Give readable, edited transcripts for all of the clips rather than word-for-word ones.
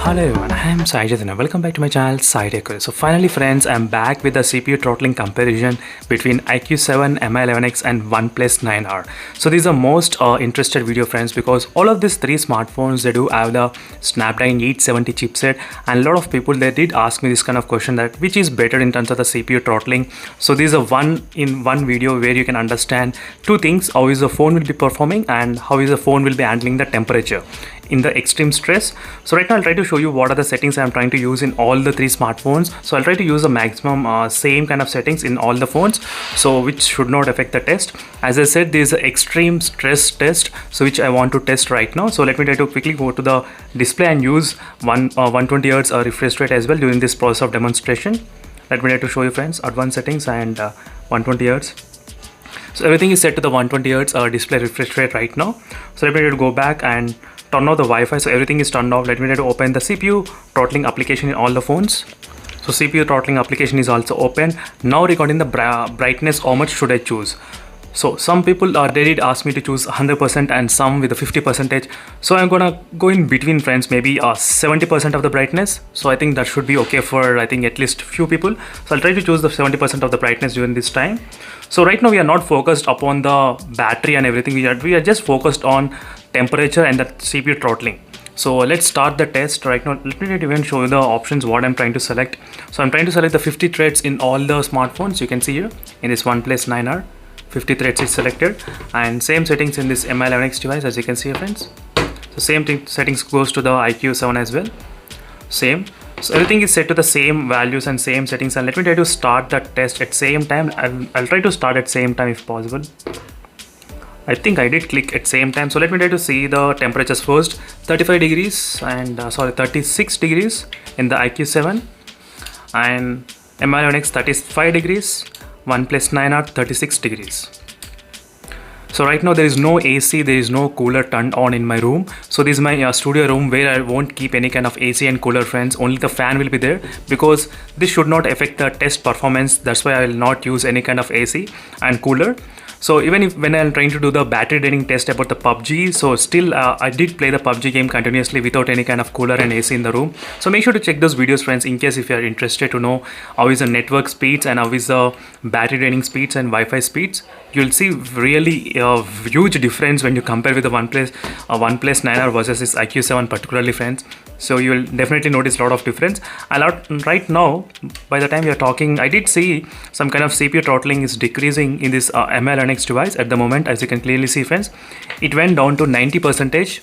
Hello everyone, I am Sajid and welcome back to my channel Iqoo. So finally friends, I am back with the CPU throttling comparison between iQOO 7, Mi11X and OnePlus 9R. So this is the most interested video friends, because all of these three smartphones, they do have the Snapdragon 870 chipset, and a lot of people, they did ask me this kind of question, that which is better in terms of the CPU throttling. So this is a one video where you can understand two things: how is the phone will be performing and how is the phone will be handling the temperature in the extreme stress. So right now I'll try to show you what are the settings I'm trying to use in all the three smartphones. So I'll try to use the maximum same kind of settings in all the phones, so which should not affect the test. As I said, this is an extreme stress test, so which I want to test right now. So let me try to quickly go to the display and use 120 Hz refresh rate as well during this process of demonstration. Let me try to show you friends, advanced settings and 120 Hz. So everything is set to the 120 Hz display refresh rate right now. So let me try to go back and turn off the Wi-Fi. So everything is turned off. Let me try to open the CPU throttling application in all the phones. So CPU throttling application is also open. Now regarding the brightness, how much should I choose? So some people they did ask me to choose 100% and some with a 50%. So I'm gonna go in between friends, maybe 70% of the brightness. So I think that should be okay for, I think, at least few people. So I'll try to choose the 70% of the brightness during this time. So right now we are not focused upon the battery and everything. We are just focused on temperature and the CPU throttling. So let's start the test right now. Let me even show you the options what I'm trying to select. So I'm trying to select the 50 threads in all the smartphones. You can see here in this OnePlus 9R, 50 threads is selected, and same settings in this Mi11X device, as you can see here friends. So same thing, settings goes to the iQOO 7 as well, same. So everything is set to the same values and same settings, and let me try to start the test at same time. I'll try to start at same time if possible. I think I did click at same time. So let me try to see the temperatures first. 35 degrees and 36 degrees in the iQOO 7, and Mi11X 35 degrees, OnePlus 9R 36 degrees. So right now there is no AC, there is no cooler turned on in my room. So this is my studio room where I won't keep any kind of AC and cooler friends. Only the fan will be there, because this should not affect the test performance. That's why I will not use any kind of AC and cooler. So even if when I'm trying to do the battery draining test about the PUBG, so still I did play the PUBG game continuously without any kind of cooler and AC in the room. So make sure to check those videos friends, in case if you are interested to know how is the network speeds and how is the battery draining speeds and Wi-Fi speeds. You'll see really huge difference when you compare with the OnePlus 9R versus this iQOO 7 particularly friends. So you will definitely notice a lot of difference. Right now, by the time we are talking, I did see some kind of CPU throttling is decreasing in this Mi11X device at the moment. As you can clearly see friends, it went down to 90%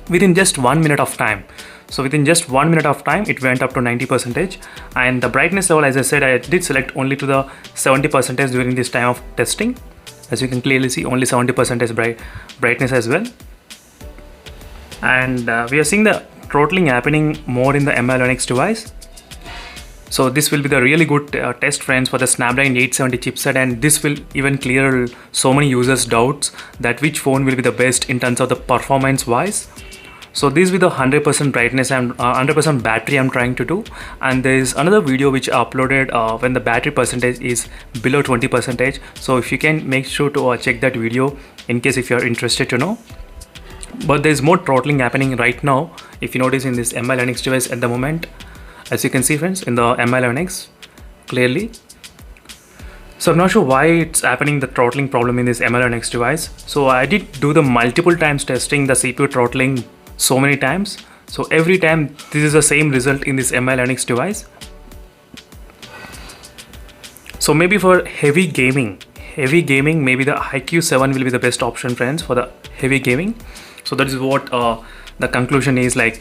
within just 1 minute of time. So within just 1 minute of time, it went up to 90%, and the brightness level, as I said, I did select only to the 70% during this time of testing. As you can clearly see, only 70% brightness as well. And we are seeing the throttling happening more in the Mi11X device. So this will be the really good test friends for the Snapdragon 870 chipset, and this will even clear so many users' doubts that which phone will be the best in terms of the performance wise. So this with the 100% brightness and 100% battery I'm trying to do, and there is another video which I uploaded when the battery percentage is below 20%. So if you can, make sure to check that video in case if you are interested to know. But there is more throttling happening right now, if you notice in this Mi11X device at the moment, as you can see friends, in the Mi11X clearly. So I'm not sure why it's happening, the throttling problem in this Mi11X device. So I did do the multiple times testing the CPU throttling so many times. So every time this is the same result in this Mi11X device. So maybe for heavy gaming, maybe the iQOO 7 will be the best option friends for the heavy gaming. So that is what the conclusion is. Like,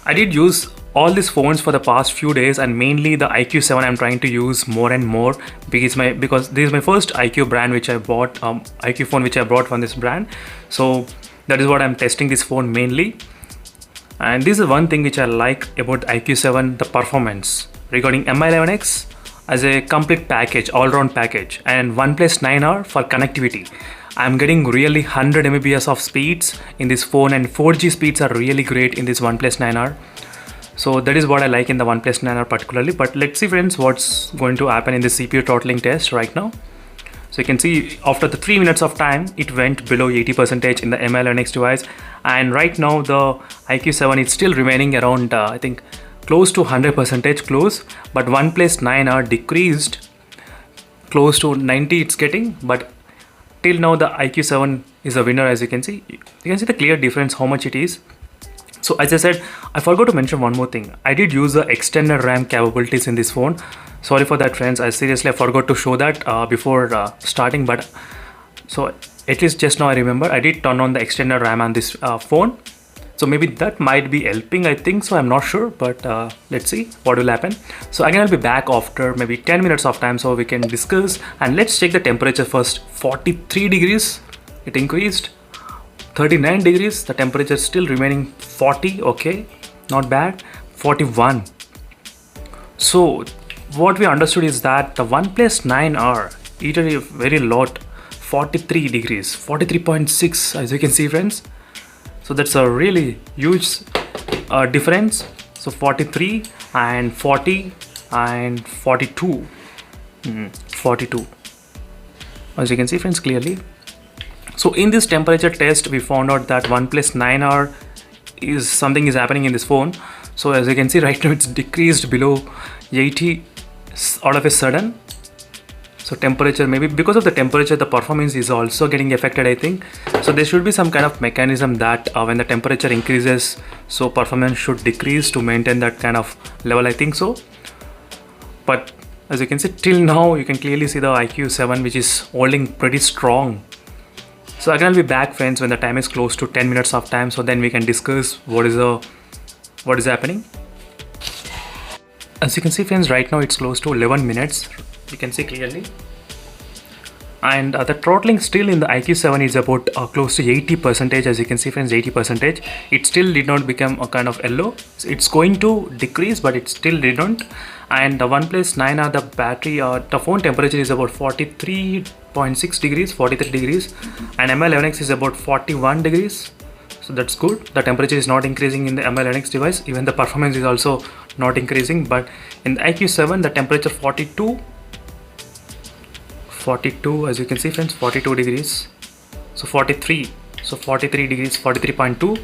I did use all these phones for the past few days, and mainly the iQOO 7 I'm trying to use more and more, because this is my first iQOO brand which I bought, iQOO phone which I brought from this brand. So that is what I'm testing this phone mainly. And this is one thing which I like about iQOO 7, the performance regarding Mi11X as a complete package, all-round package, and OnePlus 9R for connectivity. I'm getting really 100 Mbps of speeds in this phone, and 4G speeds are really great in this OnePlus 9R. So that is what I like in the OnePlus 9R particularly. But let's see friends what's going to happen in the CPU throttling test right now. So So you can see after the 3 minutes of time, it went below 80% in the MI11X device. And right now the iQOO 7 is still remaining around, I think, close to 100% close. But OnePlus 9R decreased close to 90 it's getting. But till now the iQOO 7 is a winner, as you can see. You can see the clear difference how much it is. So as I said, I forgot to mention one more thing. I did use the extended RAM capabilities in this phone. Sorry for that, friends. I forgot to show that before starting, but so at least just now I remember I did turn on the extended RAM on this phone. So maybe that might be helping, I think so. I'm not sure, but let's see what will happen. So again, I'll be back after maybe 10 minutes of time so we can discuss. And let's check the temperature first. 43 degrees, it increased. 39 degrees, the temperature still remaining 40, okay, not bad. 41. So what we understood is that the OnePlus 9R heated a very lot, 43 degrees, 43.6, as you can see, friends. So that's a really huge difference. So 43 and 40 and 42. 42, as you can see, friends, clearly. So in this temperature test, we found out that OnePlus 9R is something is happening in this phone. So as you can see right now, it's decreased below 80 all of a sudden. So temperature, maybe because of the temperature, the performance is also getting affected, I think. So there should be some kind of mechanism that when the temperature increases, so performance should decrease to maintain that kind of level, I think so. But as you can see, till now, you can clearly see the iQOO 7, which is holding pretty strong. So again, I'll be back, friends, when the time is close to 10 minutes of time. So then we can discuss what is happening. As you can see, friends, right now it's close to 11 minutes. You can see clearly. And the throttling still in the iQOO 7 is about close to 80%. As you can see, friends, 80%. It still did not become a kind of yellow. It's going to decrease, but it still didn't. And the OnePlus 9R, the battery, the phone temperature is about 43.6 degrees, 43 degrees. And MI11X is about 41 degrees. So that's good. The temperature is not increasing in the MI11X device. Even the performance is also not increasing. But in the iQOO 7, the temperature 42, as you can see, friends, 42 degrees. So 43. So 43 degrees, 43.2,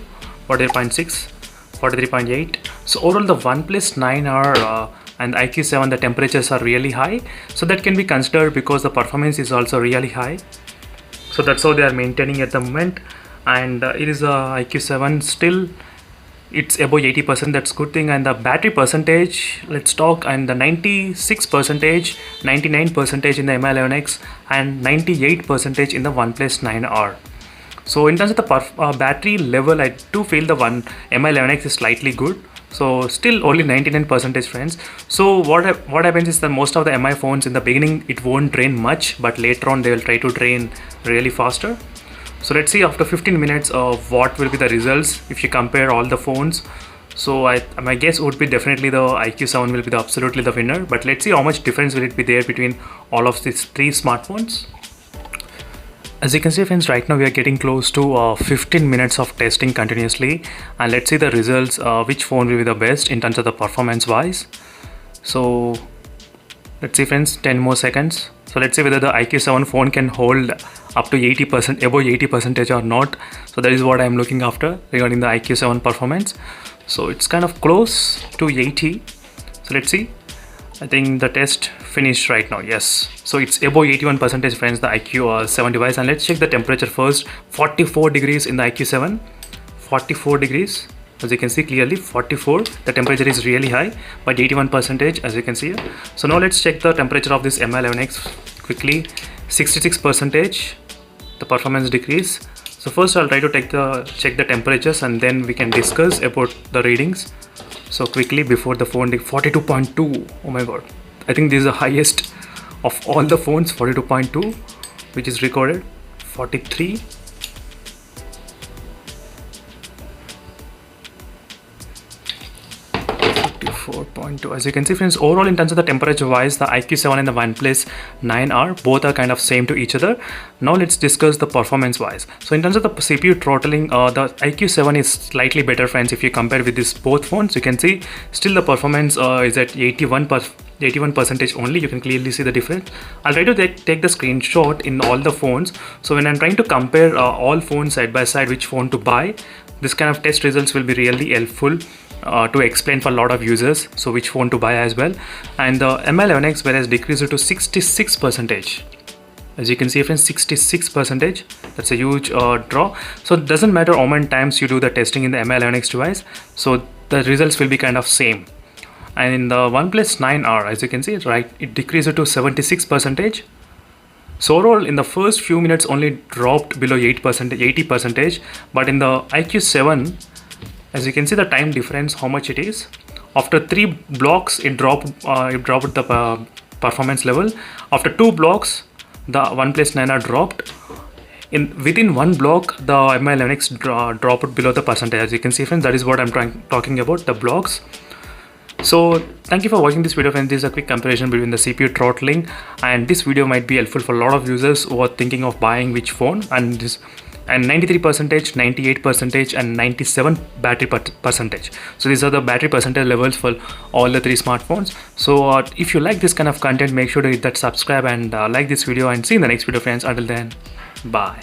43.6, 43.8. So overall, the OnePlus 9R and the iQOO 7, the temperatures are really high. So that can be considered because the performance is also really high. So that's how they are maintaining at the moment. And it is a iQOO 7 still, it's above 80%, that's good thing. And the battery percentage, let's talk, and the 96%, 99% in the MI11X and 98% in the OnePlus 9R. So in terms of the battery level, I do feel the MI11X is slightly good. So still only 99%, friends. So what happens is that most of the MI phones in the beginning, it won't drain much, but later on they will try to drain really faster. So let's see after 15 minutes of what will be the results if you compare all the phones. So my guess would be definitely the iQOO 7 will be absolutely the winner. But let's see how much difference will it be there between all of these three smartphones. As you can see, friends, right now we are getting close to 15 minutes of testing continuously. And let's see the results, which phone will be the best in terms of the performance wise. So let's see, friends, 10 more seconds. So let's see whether the iQOO 7 phone can hold up to 80%, above 80% or not. So that is what I'm looking after regarding the iQOO 7 performance. So it's kind of close to 80. So let's see. I think the test finished right now. Yes. So it's above 81%, friends, the iQOO 7 device. And let's check the temperature first. 44 degrees in the iQOO 7. 44 degrees. As you can see clearly, 44. The temperature is really high, but 81%, as you can see here. So now let's check the temperature of this MI11X quickly. 66%. The performance decrease. So first I'll try to check the temperatures, and then we can discuss about the readings. So quickly before the phone, 42.2. Oh my god, I think this is the highest of all the phones. 42.2, which is recorded. 43. 4.2. As you can see, friends, overall in terms of the temperature wise, the iQOO 7 and the OnePlus 9R both are kind of same to each other. Now let's discuss the performance wise. So in terms of the CPU throttling, the iQOO 7 is slightly better, friends. If you compare with these both phones, you can see still the performance is at 81%. 81% only. You can clearly see the difference. I'll try to take the screenshot in all the phones. So when I'm trying to compare all phones side by side which phone to buy, this kind of test results will be really helpful to explain for a lot of users, so which phone to buy as well. And the Mi11X whereas decreased to 66%. As you can see friends, 66%, that's a huge draw. So it doesn't matter how many times you do the testing in the Mi11X device, so the results will be kind of same. And in the OnePlus 9R, as you can see, right, it decreased to 76%. So overall, in the first few minutes only dropped below 8%, 80%, but in the iQOO 7, as you can see the time difference, how much it is. After 3 blocks, it dropped the performance level. After 2 blocks, the OnePlus 9R dropped. Within 1 block, the Mi11X dropped below the percentage. As you can see friends, that is what I'm talking about, the blocks. So thank you for watching this video friends. This is a quick comparison between the CPU throttling, and this video might be helpful for a lot of users who are thinking of buying which phone. And 93%, 98% and 97 battery percentage. So these are the battery percentage levels for all the 3 smartphones. So if you like this kind of content, make sure to hit that subscribe and like this video, and see you in the next video friends. Until then, bye.